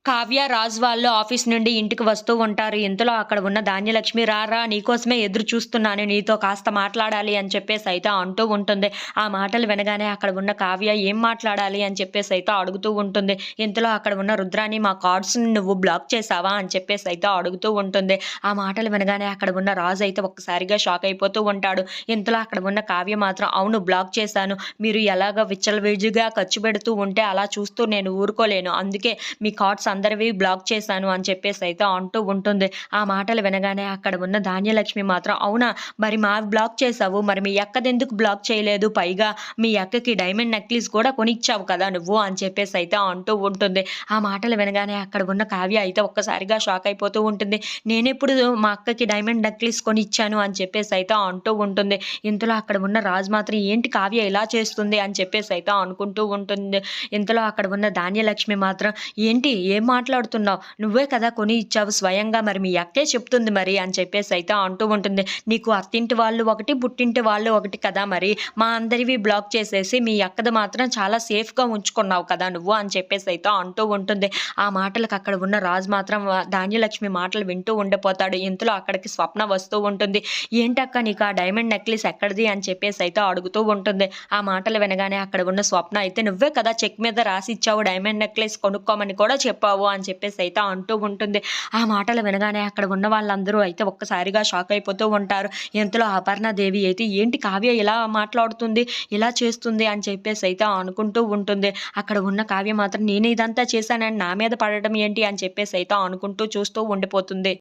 కావ్య, రాజ్ వాళ్ళు ఆఫీస్ నుండి ఇంటికి వస్తూ ఉంటారు. ఇంతలో అక్కడ ఉన్న ధాన్యలక్ష్మి "రారా నీకోసమే ఎదురు చూస్తున్నాను. నీతో కాస్త మాట్లాడాలి" అని చెప్పేసైతే అంటూ ఉంటుంది. ఆ మాటలు వినగానే అక్కడ ఉన్న కావ్య ఏం మాట్లాడాలి అని చెప్పేసైతే అడుగుతూ ఉంటుంది. ఇంతలో అక్కడ ఉన్న రుద్రాని "మా కార్డ్స్‌ని నువ్వు బ్లాక్ చేశావా?" అని చెప్పేసైతే అడుగుతూ ఉంటుంది. ఆ మాటలు వినగానే అక్కడ ఉన్న రాజు అయితే ఒక్కసారిగా షాక్ అయిపోతూ ఉంటాడు. ఇంతలో అక్కడ ఉన్న కావ్య మాత్రం "అవును బ్లాక్ చేశాను. మీరు ఎలాగ విచ్చలవిడిగా ఖర్చు పెడుతూ ఉంటే అలా చూస్తూ నేను ఊరుకోలేను. అందుకే మీ కార్డ్స్ అందరివి బ్లాక్ చేశాను" అని చెప్పేసైతే అంటూ ఉంటుంది. ఆ మాటలు వినగానే అక్కడ ఉన్న ధాన్యలక్ష్మి మాత్రం "అవునా! మరి మావి బ్లాక్ చేశావు. మరి మీ అక్కదెందుకు బ్లాక్ చేయలేదు? పైగా మీ అక్కకి డైమండ్ నెక్లెస్ కూడా కొనిచ్చావు కదా నువ్వు" అని చెప్పేసైతే అంటూ ఉంటుంది. ఆ మాటలు వినగానే అక్కడ ఉన్న కావ్య అయితే ఒక్కసారిగా షాక్ అయిపోతూ ఉంటుంది. "నేనెప్పుడు మా అక్కకి డైమండ్ నెక్లెస్ కొనిచ్చాను" అని చెప్పేసైతే అంటూ ఉంటుంది. ఇంతలో అక్కడ ఉన్న రాజు మాత్రం "ఏంటి కావ్య ఇలా చేస్తుంది" అని చెప్పేసైతే అనుకుంటూ ఉంటుంది. ఇంతలో అక్కడ ఉన్న ధాన్యలక్ష్మి మాత్రం "ఏంటి ఏం మాట్లాడుతున్నావు? నువ్వే కదా కొని ఇచ్చావు స్వయంగా. మరి మీ అక్కే చెప్తుంది మరి" అని చెప్పేసైతే అంటూ ఉంటుంది. "నీకు అత్తింటి వాళ్ళు ఒకటి, పుట్టింటి వాళ్ళు ఒకటి కదా మరి. మా అందరివి బ్లాక్ చేసేసి మీ అక్కది మాత్రం చాలా సేఫ్‌గా ఉంచుకున్నావు కదా నువ్వు" అని చెప్పేసైతే అంటూ ఉంటుంది. ఆ మాటలకు అక్కడ ఉన్న రాజు మాత్రం ధాన్యలక్ష్మి మాటలు వింటూ ఉండిపోతాడు. ఇంతలో అక్కడికి స్వప్న వస్తూ ఉంటుంది. "ఏంటక్క నీకు ఆ డైమండ్ నెక్లెస్ ఎక్కడిది?" అని చెప్పేసైతే అడుగుతూ ఉంటుంది. ఆ మాటలు వినగానే అక్కడ ఉన్న స్వప్న అయితే "నువ్వే కదా చెక్ మీద రాసిచ్చావు డైమండ్ నెక్లెస్ కొనుక్కోమని కూడా చెప్పావు" అని చెప్పేసైతే అంటూ ఉంటుంది. ఆ మాటలు వినగానే అక్కడ ఉన్న వాళ్ళందరూ అయితే ఒక్కసారిగా షాక్ అయిపోతూ ఉంటారు. ఇంతలో అపర్ణాదేవి అయితే "ఏంటి కావ్య ఇలా మాట్లాడుతుంది, ఇలా చేస్తుంది" అని చెప్పేసైతే అనుకుంటూ ఉంటుంది. అక్కడ ఉన్న కావ్య మాత్రం "నేను ఇదంతా చేశానని నా మీద పడడం ఏంటి" అని చెప్పేసైతే అనుకుంటూ చూస్తూ ఉండిపోతుంది.